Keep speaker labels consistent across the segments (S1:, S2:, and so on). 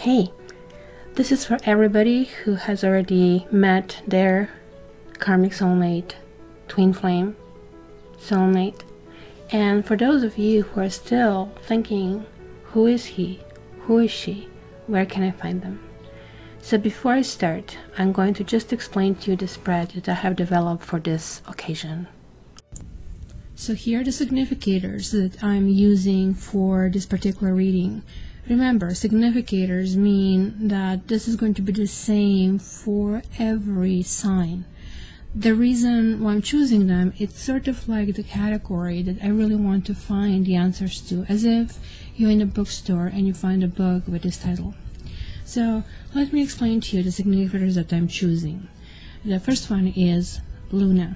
S1: Hey, this is for everybody who has already met their karmic soulmate, twin flame, soulmate. And for those of you who are still thinking, who is he? Who is she? Where can I find them? So before I start, I'm going to just explain to you the spread that I have developed for this occasion. So here are the significators that I'm using for this particular reading. Remember, significators mean that this is going to be the same for every sign. The reason why I'm choosing them, it's sort of like the category that I really want to find the answers to, as if you're in a bookstore and you find a book with this title. So let me explain to you the significators that I'm choosing. The first one is Luna.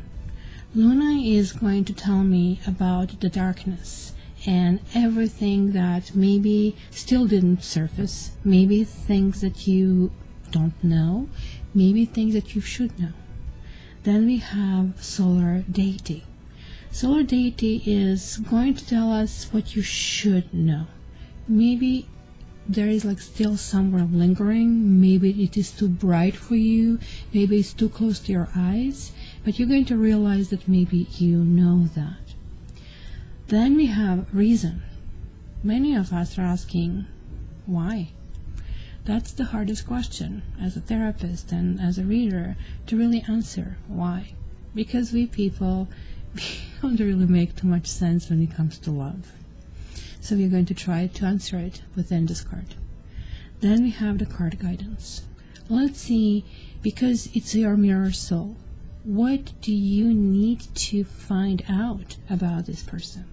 S1: Luna is going to tell me about the darkness and everything that maybe still didn't surface, maybe things that you don't know, maybe things that you should know. Then we have Solar Deity. Solar Deity is going to tell us what you should know. Maybe there is like still somewhere lingering, maybe it is too bright for you, maybe it's too close to your eyes, but you're going to realize that maybe you know that. Then we have Reason. Many of us are asking, why? That's the hardest question as a therapist and as a reader to really answer. Why? Because we people don't really make too much sense when it comes to love. So we're going to try to answer it within this card. Then we have the card guidance. Let's see, because it's your mirror soul, what do you need to find out about this person?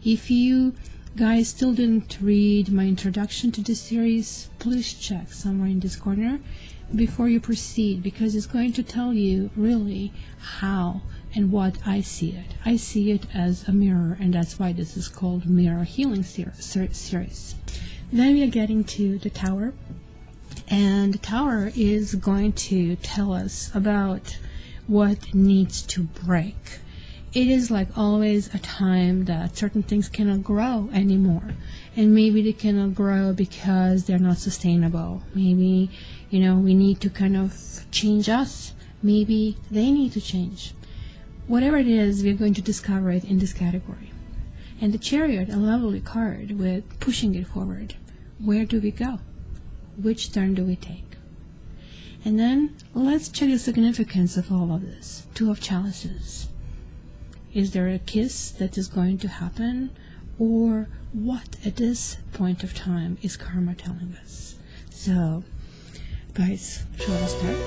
S1: If you guys still didn't read my introduction to this series, please check somewhere in this corner before you proceed, because it's going to tell you really how and what I see it. I see it as a mirror, and that's why this is called Mirror Healing Series. Then we are getting to the Tower, and the Tower is going to tell us about what needs to break. It is like always a time that certain things cannot grow anymore, and maybe they cannot grow because they're not sustainable. Maybe, we need to kind of change us. Maybe they need to change. Whatever it is, we're going to discover it in this category. And the Chariot, a lovely card with pushing it forward. Where do we go? Which turn do we take? And then let's check the significance of all of this. Two of Chalices. Is there a kiss that is going to happen? Or what at this point of time is karma telling us? So, guys, shall we start?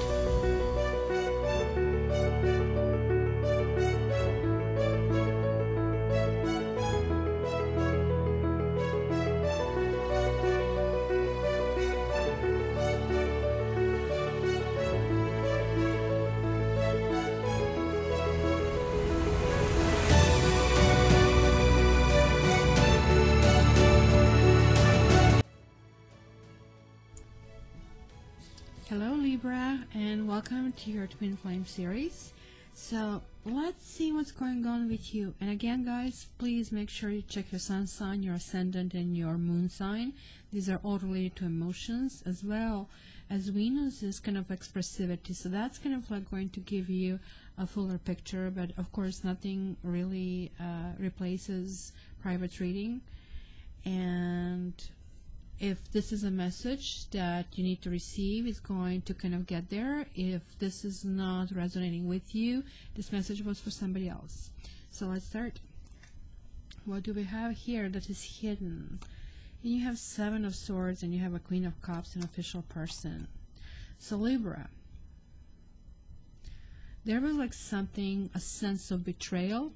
S1: Hello Libra, and welcome to your Twin Flame series. So let's see what's going on with you. And again, guys, please make sure you check your sun sign, your ascendant, and your moon sign. These are all related to emotions, as well as Venus is kind of expressivity. So that's kind of like going to give you a fuller picture, but of course nothing really replaces private reading. And if this is a message that you need to receive, it's going to kind of get there. If this is not resonating with you, this message was for somebody else. So let's start. What do we have here that is hidden? And you have Seven of Swords, and you have a Queen of Cups, an official person. So Libra, there was like something, a sense of betrayal,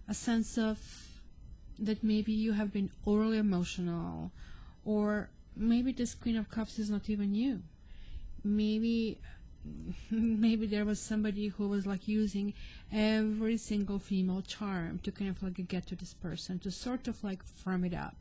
S1: a sense of that maybe you have been overly emotional, or maybe this Queen of Cups is not even you. Maybe there was somebody who was like using every single female charm to kind of like get to this person, to sort of like firm it up.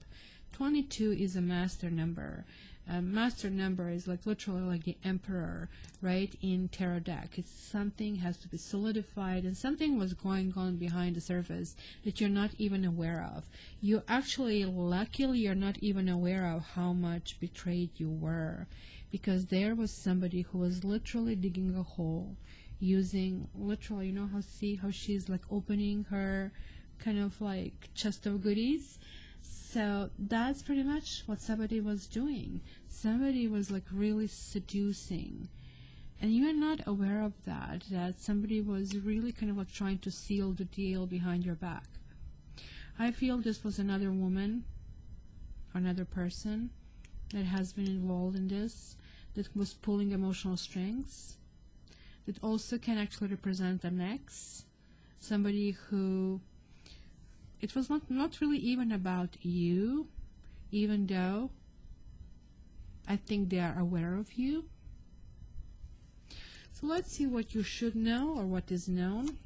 S1: 22 is a master number.
S2: master number is like literally like the emperor, right, in tarot deck. It's something has to be solidified, and something was going on behind the surface that you're not even aware of. You actually, luckily, you're not even aware of how much betrayed you were, because there was somebody who was literally digging a hole, using literally, you know how she's like opening her kind of like chest of goodies. So that's pretty much what somebody was doing. Somebody was like really seducing, and you are not aware of that somebody was really kind of like trying to seal the deal behind your back. I feel this was another woman, another person that has been involved in this, that was pulling emotional strings, that also can actually represent an ex, somebody who, it was not really even about you, even though I think they are aware of you. So let's see what you should know, or what is known.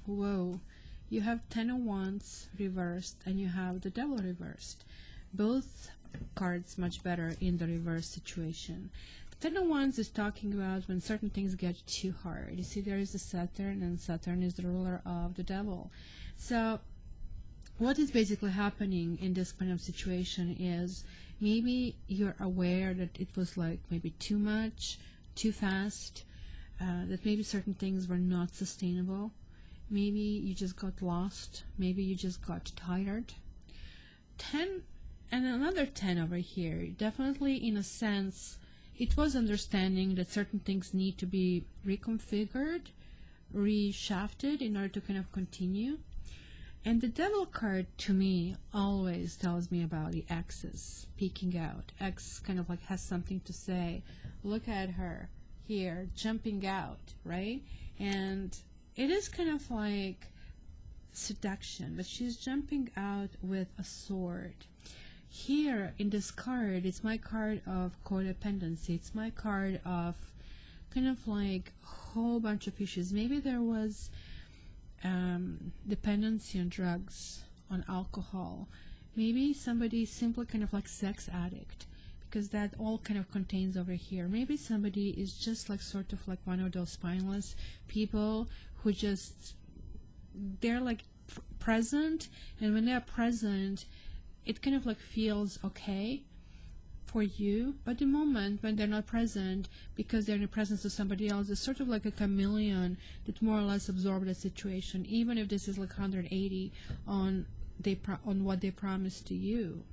S2: Whoa, you have 10 of Wands reversed, and you have the Devil reversed. Both cards much better in the reverse situation. The 10 of Wands is talking about when certain things get too hard. You see, there is the Saturn, and Saturn is the ruler of the Devil. So what is basically happening in this kind of situation is maybe you're aware that it was like maybe too much, too fast, that maybe certain things were not sustainable. Maybe you just got lost. Maybe you just got tired. 10 and another 10 over here. Definitely, in a sense, it was understanding that certain things need to be reconfigured, reshafted in order to kind of continue. And the Devil card, to me, always tells me about the exes peeking out. Ex kind of like has something to say. Look at her here, jumping out, right? And it is kind of like seduction, but she's jumping out with a sword. Here in this card, it's my card of codependency. It's my card of kind of like a whole bunch of issues. Maybe there was dependency on drugs, on alcohol. Maybe somebody simply kind of like sex addict, because that all kind of contains over here. Maybe somebody is just like sort of like one of those spineless people who just, they're like present, and when they're present, it kind of like feels okay for you, but the moment when they're not present, because they're in the presence of somebody else, it's sort of like a chameleon that more or less absorbs the situation, even if this is like 180 on what they promised to you.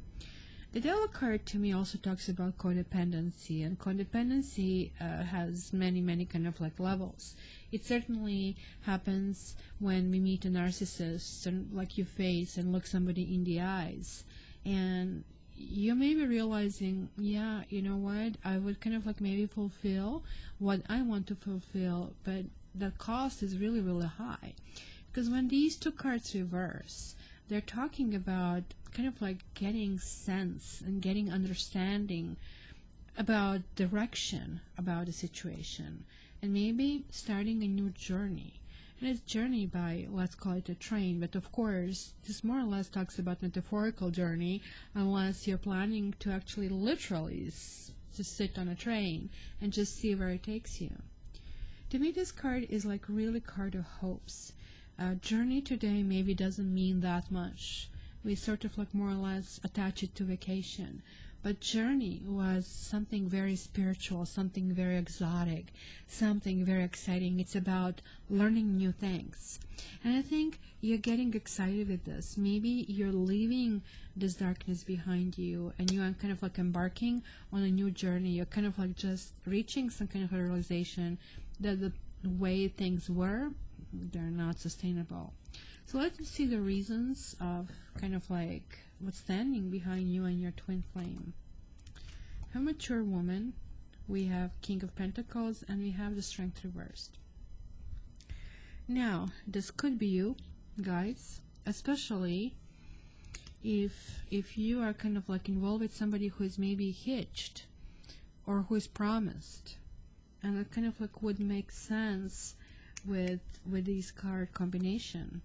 S2: The Devil card to me also talks about codependency, and codependency has many kind of like levels. It certainly happens when we meet a narcissist and like you face and look somebody in the eyes, and you may be realizing, yeah, you know what, I would kind of like maybe fulfill what I want to fulfill, but the cost is really high. Because when these two cards reverse, they're talking about kind of like getting sense and getting understanding about direction about the situation, and maybe starting a new journey. And it's journey by, let's call it a train, but of course this more or less talks about metaphorical journey, unless you're planning to actually literally just sit on a train and just see where it takes you. To me, this card is like really card of hopes. Journey today maybe doesn't mean that much. We sort of like more or less attach it to vacation. But journey was something very spiritual, something very exotic, something very exciting. It's about learning new things. And I think you're getting excited with this. Maybe you're leaving this darkness behind you, and you are kind of like embarking on a new journey. You're kind of like just reaching some kind of a realization that the way things were, they're not sustainable. So let's see the reasons of kind of like what's standing behind you and your twin flame. A mature woman, we have King of Pentacles, and we have the Strength reversed. Now, this could be you, guys, especially if you are kind of like involved with somebody who is maybe hitched or who is promised, and that kind of like would make sense with these card combination.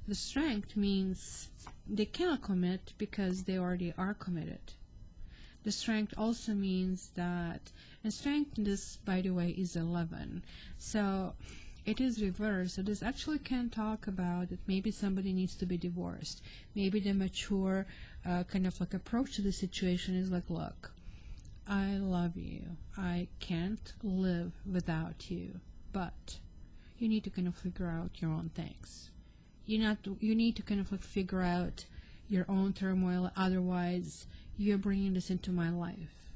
S2: The Strength means they cannot commit because they already are committed. The strength also means that, and strength, this by the way is 11, so it is reversed. So this actually can talk about that maybe somebody needs to be divorced. Maybe the mature kind of like approach to the situation is like, look, I love you, I can't live without you, but you need to kind of figure out your own things. You need to kind of like figure out your own turmoil, otherwise you're bringing this into my life.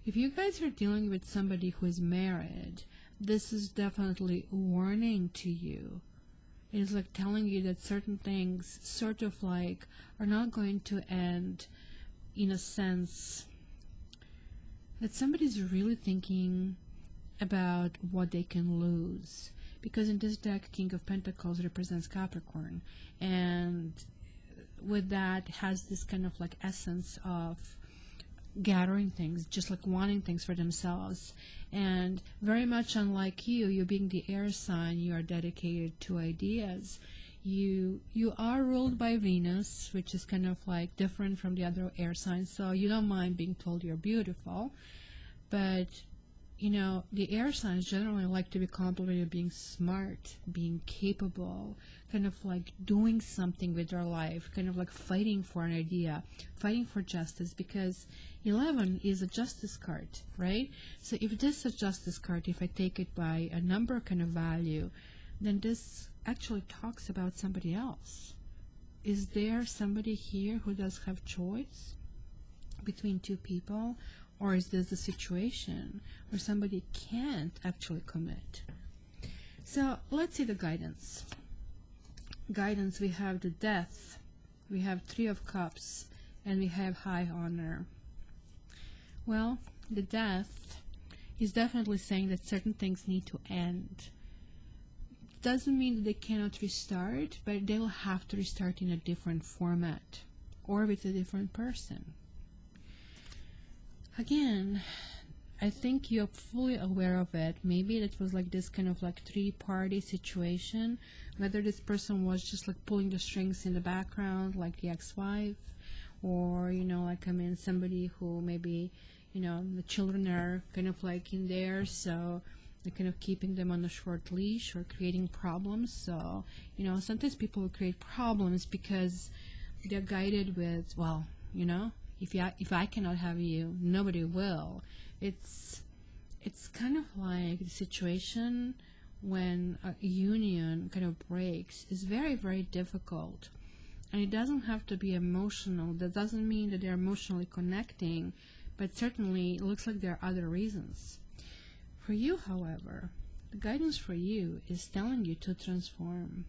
S2: If you guys are dealing with somebody who is married, this is definitely a warning to you. It is like telling you that certain things sort of like are not going to end, in a sense that somebody's really thinking about what they can lose. Because in this deck, King of Pentacles represents Capricorn, and with that has this kind of like essence of gathering things, just like wanting things for themselves. And very much unlike you being the air sign, you are dedicated to ideas. You are ruled by Venus, which is kind of like different from the other air signs, so you don't mind being told you're beautiful. But you know, the air signs generally like to be complimented being smart, being capable, kind of like doing something with their life, kind of like fighting for an idea, fighting for justice, because 11 is a justice card, right? So if this is a justice card, if I take it by a number kind of value, then this actually talks about somebody else. Is there somebody here who does have choice between two people? Or is this a situation where somebody can't actually commit? So let's see the guidance. Guidance, we have the Death, we have Three of Cups, and we have High Honor. Well, the Death is definitely saying that certain things need to end. Doesn't mean that they cannot restart, but they will have to restart in a different format or with a different person. Again, I think you're fully aware of it. Maybe it was like this kind of like three-party situation, whether this person was just like pulling the strings in the background, like the ex-wife, or, you know, like, I mean, somebody who maybe, you know, the children are kind of like in there, so they're kind of keeping them on a short leash or creating problems. So, you know, sometimes people will create problems because they're guided with, well, you know, if I cannot have you, nobody will. It's kind of like the situation when a union kind of breaks is very, very difficult. And it doesn't have to be emotional. That doesn't mean that they're emotionally connecting, but certainly it looks like there are other reasons. For you, however, the guidance for you is telling you to transform.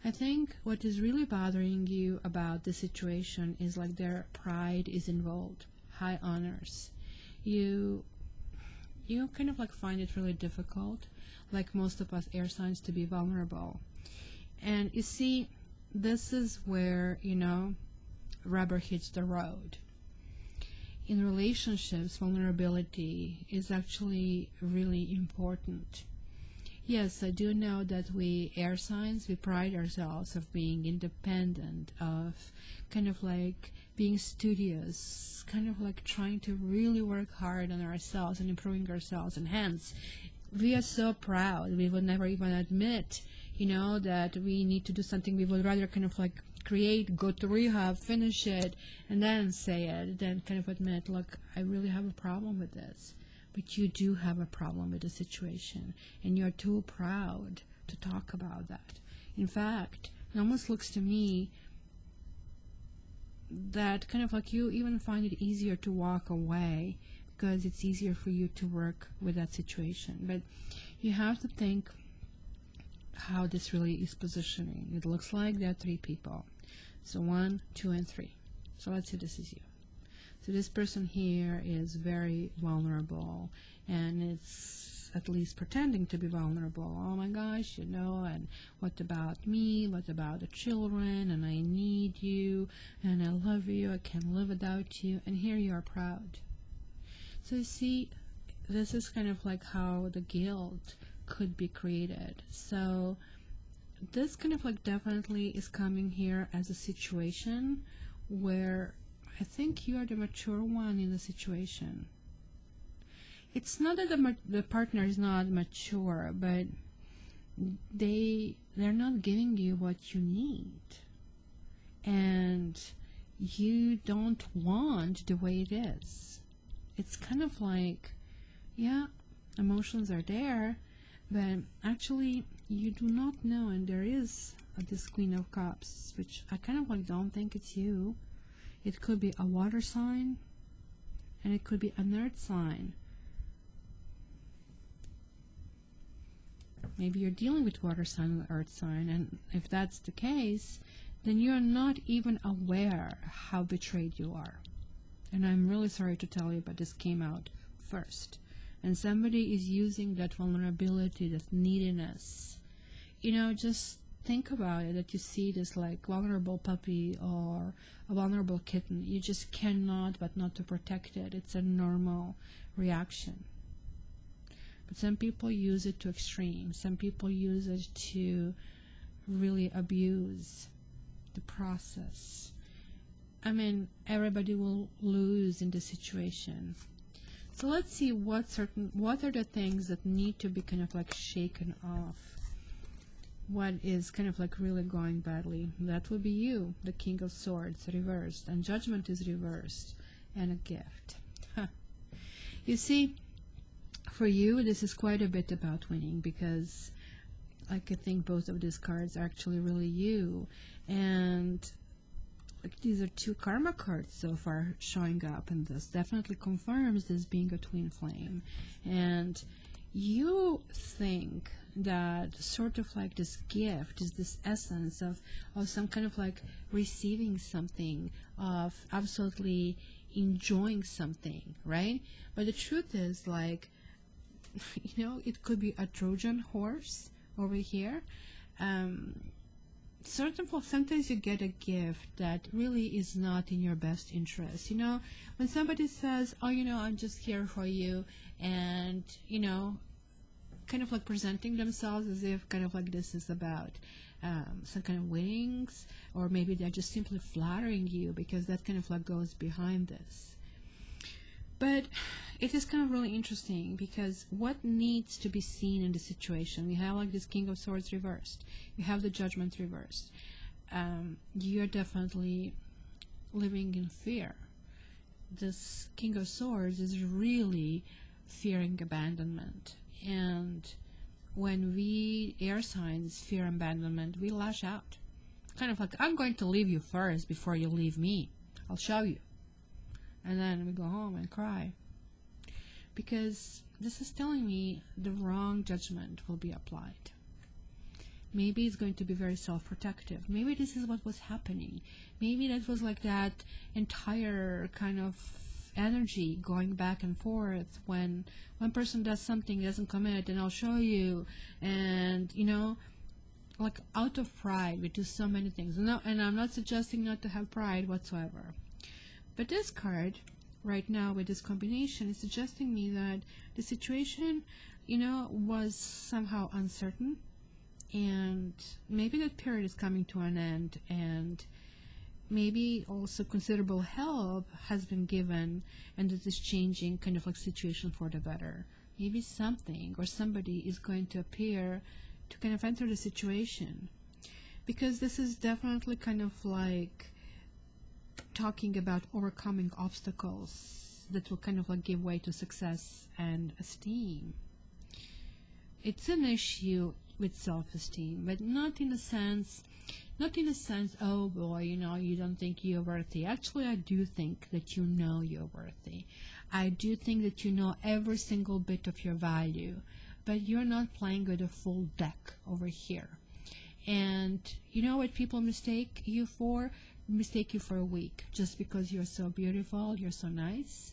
S2: I think what is really bothering you about the situation is like their pride is involved, high honors. You kind of like find it really difficult, like most of us air signs, to be vulnerable. And you see, this is where, you know, rubber hits the road. In relationships, vulnerability is actually really important. Yes, I do know that we air signs, we pride ourselves of being independent, of kind of like being studious, kind of like trying to really work hard on ourselves and improving ourselves, and hence we are so proud. We would never even admit, you know, that we need to do something. We would rather kind of like create, go to rehab, finish it, and then say it, then kind of admit, look, I really have a problem with this. But you do have a problem with the situation, and you're too proud to talk about that. In fact, it almost looks to me that kind of like you even find it easier to walk away because it's easier for you to work with that situation. But you have to think how this really is positioning. It looks like there are three people. So 1, 2, and 3. So let's say this is you. So this person here is very vulnerable, and it's at least pretending to be vulnerable. Oh my gosh, you know, and what about me? What about the children? And I need you, and I love you, I can't live without you. And here you are proud. So you see, this is kind of like how the guilt could be created. So this kind of like definitely is coming here as a situation where I think you are the mature one in the situation. It's not that the partner is not mature, but they're not giving you what you need, and you don't want the way it is. It's kind of like, yeah, emotions are there, but actually you do not know. And there is this Queen of Cups, which I kind of like don't think it's you. It could be a water sign, and it could be an earth sign. Maybe you're dealing with water sign or earth sign, and if that's the case, then you're not even aware how betrayed you are. And I'm really sorry to tell you, but this came out first. And somebody is using that vulnerability, that neediness. You know, just think about it, that you see this like vulnerable puppy or a vulnerable kitten. You just cannot but not to protect it. It's a normal reaction. But some people use it to extreme. Some people use it to really abuse the process. I mean, everybody will lose in this situation. So let's see what are the things that need to be kind of like shaken off. What is kind of like really going badly? That would be you, the King of Swords reversed, and Judgment is reversed, and a gift. You see, for you, this is quite a bit about winning, because like I think both of these cards are actually really you, and like these are two karma cards so far showing up, and this definitely confirms this being a twin flame. And you think that sort of like this gift is this essence of some kind of like receiving something, of absolutely enjoying something, right? But the truth is, like, you know, it could be a Trojan horse over here. Sometimes you get a gift that really is not in your best interest. You know, when somebody says, oh, you know, I'm just here for you, and, you know, kind of like presenting themselves as if kind of like this is about some kind of winnings, or maybe they're just simply flattering you, because that kind of like goes behind this. But it is kind of really interesting, because what needs to be seen in the situation? We have like this King of Swords reversed. You have the Judgment reversed. You're definitely living in fear. This King of Swords is really fearing abandonment. And when we air signs fear abandonment, we lash out. Kind of like, I'm going to leave you first before you leave me. I'll show you. And then we go home and cry, because this is telling me the wrong judgment will be applied. Maybe it's going to be very self-protective. Maybe this is what was happening. Maybe that was like that entire kind of energy going back and forth. When one person does something, doesn't commit, and I'll show you, and, you know, like out of pride, we do so many things. And I'm not suggesting not to have pride whatsoever. But this card, right now with this combination, is suggesting me that the situation, you know, was somehow uncertain, and maybe that period is coming to an end, and maybe also considerable help has been given, and it is changing kind of like situation for the better. Maybe something or somebody is going to appear to kind of enter the situation, because this is definitely kind of like talking about overcoming obstacles that will kind of like give way to success and esteem. It's an issue with self-esteem, but not in a sense, oh boy, you know, you don't think you're worthy. Actually, I do think that you know you're worthy. I do think that you know every single bit of your value, but you're not playing with a full deck over here. And you know what people mistake you for? Mistake you for a weak, just because you're so beautiful, you're so nice.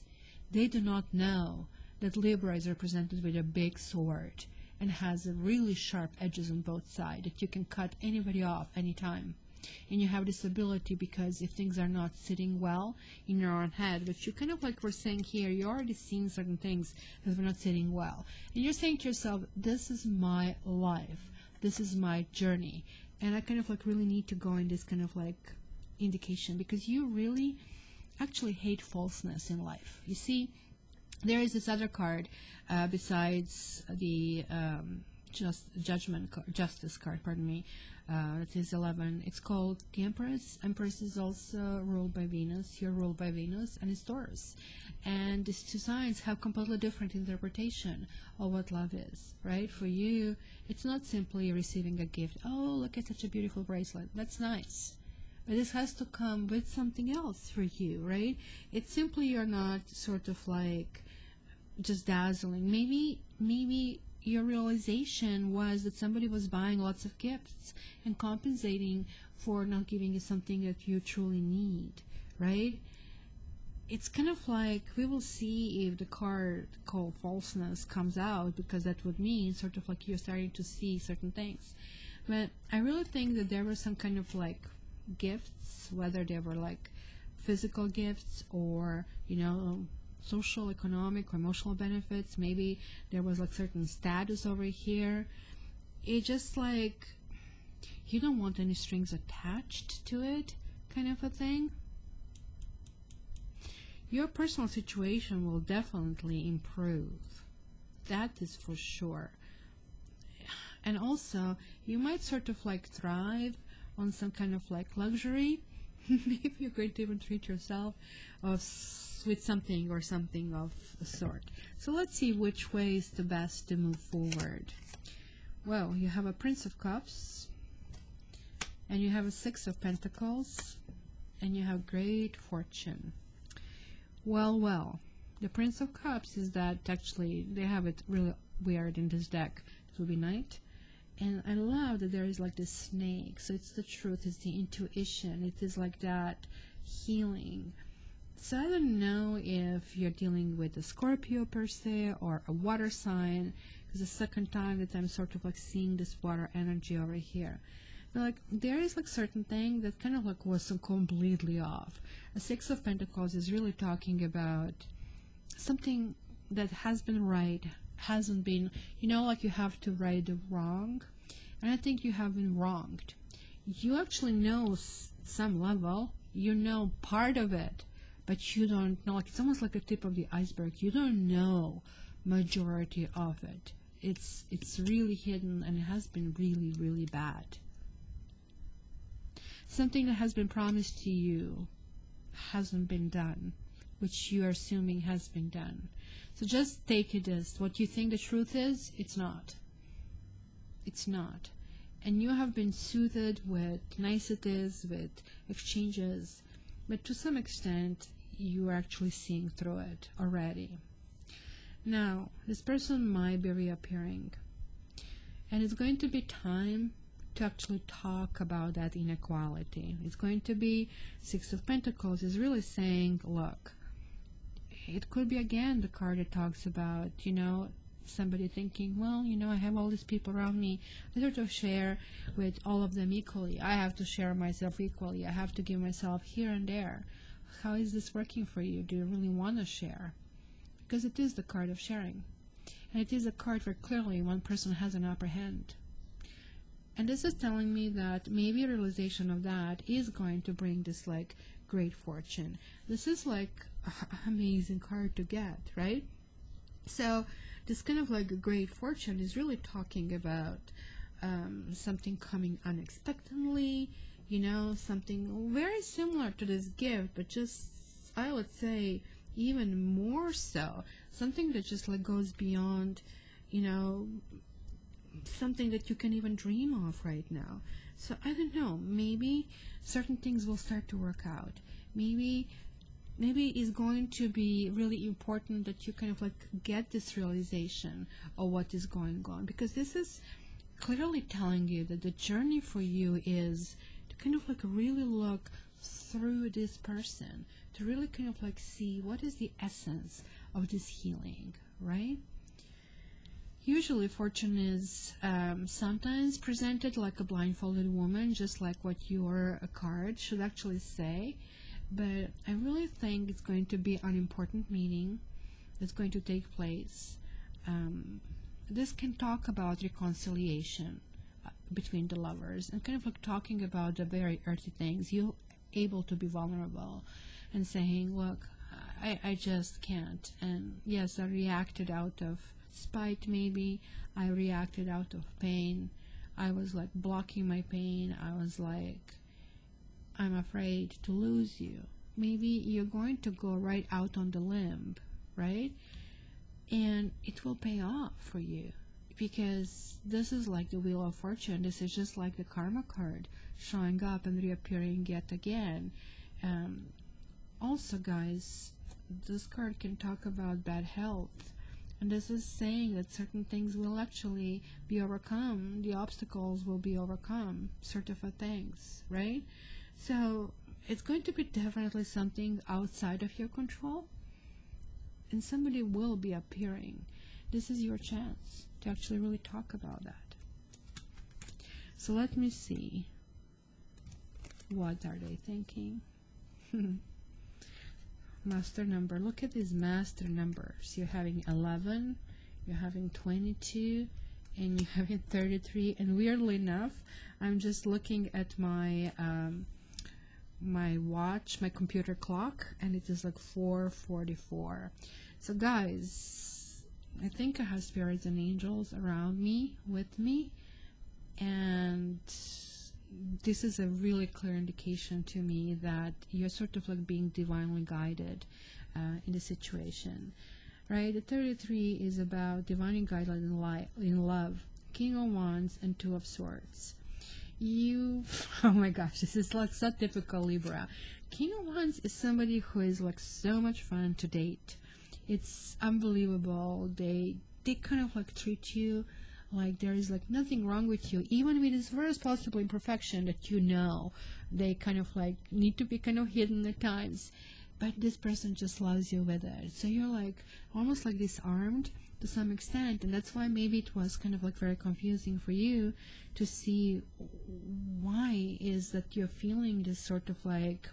S2: They do not know that Libra is represented with a big sword and has a really sharp edges on both sides, that you can cut anybody off anytime. And you have this ability, because if things are not sitting well in your own head, which you kind of like we're saying here, you're already seeing certain things that are not sitting well, and you're saying to yourself, this is my life, this is my journey, and I kind of like really need to go in this kind of like indication, because you really actually hate falseness in life. You see, there is this other card besides the justice card, pardon me. It is 11. It's called the Empress. Empress is also ruled by Venus. You're ruled by Venus, and it's Taurus. And these two signs have completely different interpretation of what love is, right? For you, it's not simply receiving a gift. Oh, look at such a beautiful bracelet. That's nice. But this has to come with something else for you, right? It's simply you're not sort of like just dazzling. Maybe your realization was that somebody was buying lots of gifts and compensating for not giving you something that you truly need, right? It's kind of like, we will see if the card called falseness comes out, because that would mean sort of like you're starting to see certain things. But I really think that there were some kind of like gifts, whether they were like physical gifts or, you know, social, economic, or emotional benefits. Maybe there was like certain status over here. It's just like you don't want any strings attached to it, kind of a thing. Your personal situation will definitely improve. That is for sure. And also, you might sort of like thrive on some kind of like luxury. Maybe you're going to even treat yourself with something or something of a sort. So let's see which way is the best to move forward. Well, you have a Prince of Cups, and you have a Six of Pentacles, and you have great fortune. Well, the Prince of Cups is that actually they have it really weird in this deck. It will be Knight. And I love that there is like this snake. So it's the truth, it's the intuition, it is like that healing. So I don't know if you're dealing with a Scorpio per se or a water sign, because the second time that I'm sort of like seeing this water energy over here. But like there is like certain thing that kind of like was completely off. A Six of Pentacles is really talking about something that has been right, hasn't been, you know, like you have to right the wrong, and I think you have been wronged. You actually know some level, you know part of it, but you don't know, like it's almost like a tip of the iceberg. You don't know majority of it. It's really hidden, and it has been really, really bad. Something that has been promised to you hasn't been done, which you are assuming has been done. So just take it as what you think the truth is. It's not. It's not. And you have been soothed with niceties, with exchanges, but to some extent you are actually seeing through it already. Now, this person might be reappearing, and it's going to be time to actually talk about that inequality. It's going to be Six of Pentacles is really saying, look, it could be again the card that talks about, you know, somebody thinking, well, you know, I have all these people around me, I sort of share with all of them equally. I have to share myself equally. I have to give myself here and there. How is this working for you? Do you really want to share? Because it is the card of sharing, and it is a card where clearly one person has an upper hand. And this is telling me that maybe a realization of that is going to bring this like great fortune. This is like an amazing card to get, right? So this kind of like great fortune is really talking about something coming unexpectedly, you know, something very similar to this gift, but just, I would say, even more so. Something that just like goes beyond, you know, something that you can even dream of right now. So I don't know, maybe certain things will start to work out. Maybe it's going to be really important that you kind of like get this realization of what is going on, because this is clearly telling you that the journey for you is to kind of like really look through this person, to really kind of like see what is the essence of this healing, right? Usually fortune is sometimes presented like a blindfolded woman, just like what your card should actually say. But I really think it's going to be an important meeting that's going to take place. This can talk about reconciliation between the lovers, and kind of like talking about the very earthy things. You able to be vulnerable, and saying, look, I just can't. And yes, I reacted out of spite, maybe. I reacted out of pain. I was like blocking my pain. I was like, I'm afraid to lose you. Maybe you're going to go right out on the limb, right? And it will pay off for you, because this is like the Wheel of Fortune. This is just like the Karma card showing up and reappearing yet again. Also, guys, this card can talk about bad health, and this is saying that certain things will actually be overcome. The obstacles will be overcome, certain things, right? So it's going to be definitely something outside of your control, and somebody will be appearing. This is your chance to actually really talk about that. So let me see. What are they thinking? Master number. Look at these master numbers. You're having 11, you're having 22, and you're having 33. And weirdly enough, I'm just looking at my my watch, my computer clock, and it is like 4:44. So guys, I think I have spirits and angels around me, with me, and this is a really clear indication to me that you're sort of like being divinely guided in the situation, right? The 33 is about divinely guided in love, King of Wands and Two of Swords. You, oh my gosh, this is like so typical Libra. King of Wands is somebody who is like so much fun to date. It's unbelievable. They kind of like treat you like there is like nothing wrong with you, even with this very possible imperfection that you know they kind of like need to be kind of hidden at times, but this person just loves you with it. So you're like almost like disarmed to some extent, and that's why maybe it was kind of like very confusing for you to see why is that you're feeling this sort of like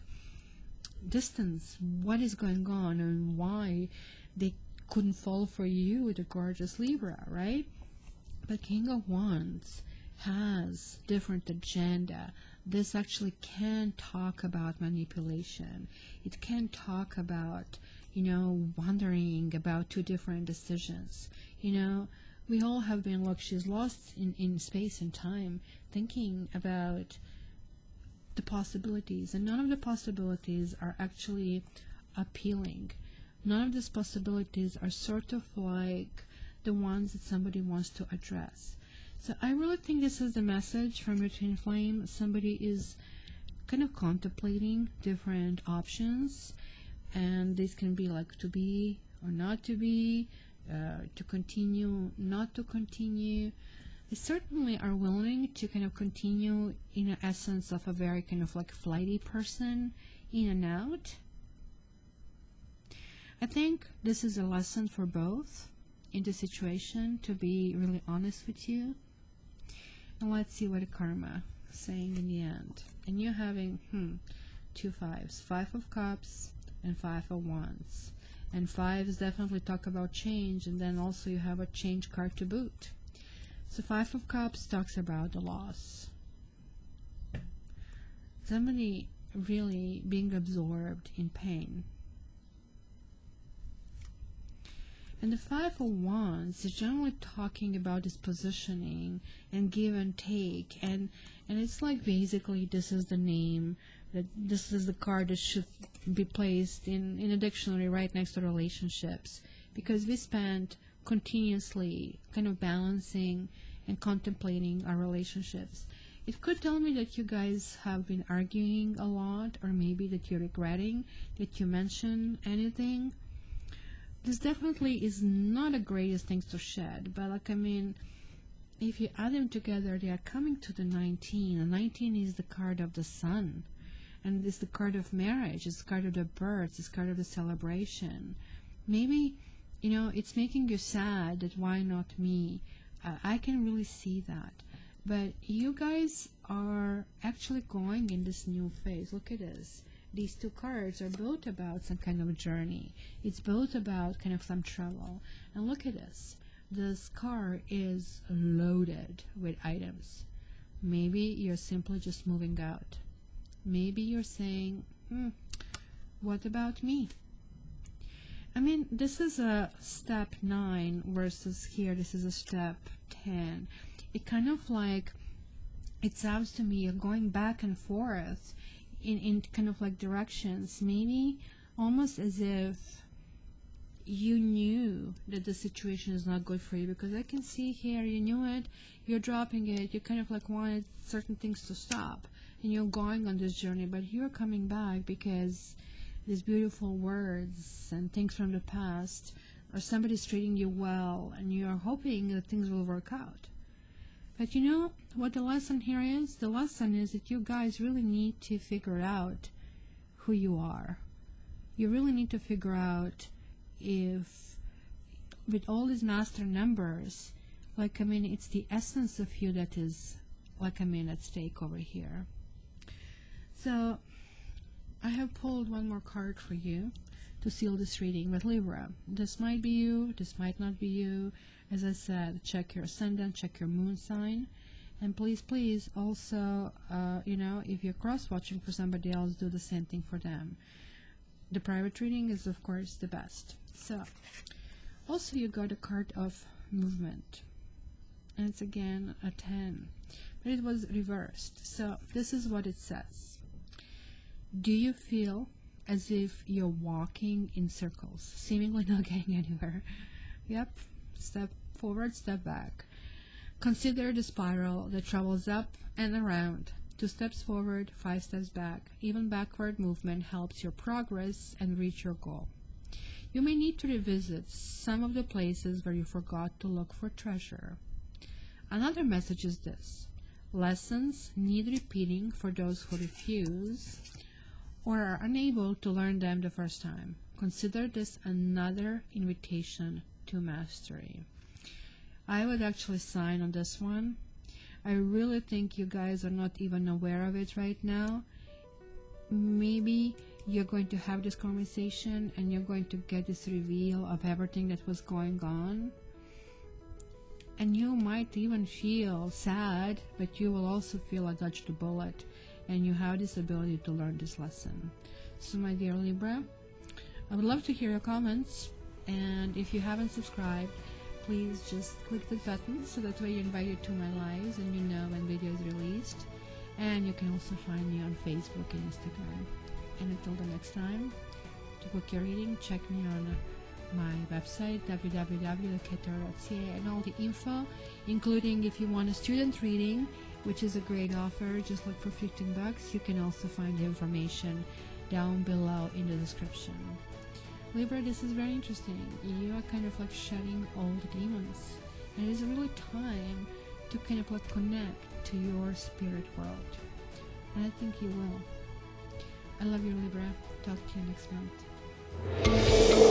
S2: distance, what is going on, and why they couldn't fall for you, the gorgeous Libra, right? But King of Wands has different agenda. This actually can talk about manipulation. It can talk about, you know, wondering about two different decisions. You know, we all have been, look, she's lost in space and time, thinking about the possibilities, and none of the possibilities are actually appealing. None of these possibilities are sort of like the ones that somebody wants to address. So I really think this is the message from your twin flame. Somebody is kind of contemplating different options, and this can be like to be or not to be, to continue, not to continue. They certainly are willing to kind of continue in an essence of a very kind of like flighty person, in and out. I think this is a lesson for both in the situation, to be really honest with you. And let's see what the karma is saying in the end. And you're having two fives, 5 of Cups and 5 of Wands. And fives definitely talk about change, and then also you have a change card to boot. So 5 of Cups talks about the loss. Somebody really being absorbed in pain. And the 5 of Wands is generally talking about this positioning and give and take, and it's like basically this is the name, that this is the card that should be placed in a dictionary right next to relationships, because we spent continuously kind of balancing and contemplating our relationships. It could tell me that you guys have been arguing a lot, or maybe that you're regretting that you mentioned anything. This definitely is not the greatest things to shed, but like, I mean, if you add them together, they are coming to the 19. And 19 is the card of the sun, and it's the card of marriage, it's the card of the birds, it's the card of the celebration. Maybe, you know, it's making you sad that why not me? I can really see that. But you guys are actually going in this new phase. Look at this. These two cards are both about some kind of journey. It's both about kind of some travel. And look at this. This car is loaded with items. Maybe you're simply just moving out. Maybe you're saying, What about me? I mean, this is a step 9 versus here, this is a step 10. It kind of like, it sounds to me you're going back and forth in kind of like directions, maybe almost as if you knew that the situation is not good for you, because I can see here you knew it, you're dropping it, you kind of like wanted certain things to stop, and you're going on this journey, but you're coming back because these beautiful words and things from the past, or somebody's treating you well, and you're hoping that things will work out. But you know what the lesson here is? The lesson is that you guys really need to figure out who you are. You really need to figure out if, with all these master numbers, like, I mean, it's the essence of you that is, like, I mean, at stake over here. So I have pulled one more card for you to seal this reading with Libra. This might be you, this might not be you. As I said, check your ascendant, check your moon sign, and please also, you know, if you're cross-watching for somebody else, do the same thing for them. The private reading is, of course, the best. So, also you got a card of movement, and it's again a 10, but it was reversed. So this is what it says. Do you feel as if you're walking in circles, seemingly not getting anywhere? Yep. Step forward, step back. Consider the spiral that travels up and around. 2 steps forward, 5 steps back. Even backward movement helps your progress and reach your goal. You may need to revisit some of the places where you forgot to look for treasure. Another message is this: lessons need repeating for those who refuse or are unable to learn them the first time. Consider this another invitation to mastery. I would actually sign on this one. I really think you guys are not even aware of it right now. Maybe you're going to have this conversation and you're going to get this reveal of everything that was going on, and you might even feel sad, but you will also feel I dodged a bullet, and you have this ability to learn this lesson. So my dear Libra, I would love to hear your comments, and if you haven't subscribed, please just click the button so that way you're invited to my lives and you know when video is released. And you can also find me on Facebook and Instagram. And until the next time, to book your reading, check me on my website www.ketara.ca, and all the info, including if you want a student reading, which is a great offer, just look for $15. You can also find the information down below in the description. Libra, this is very interesting. You are kind of like shedding old demons, and it is really time to kind of like connect to your spirit world, and I think you will. I love you, Libra. Talk to you next month.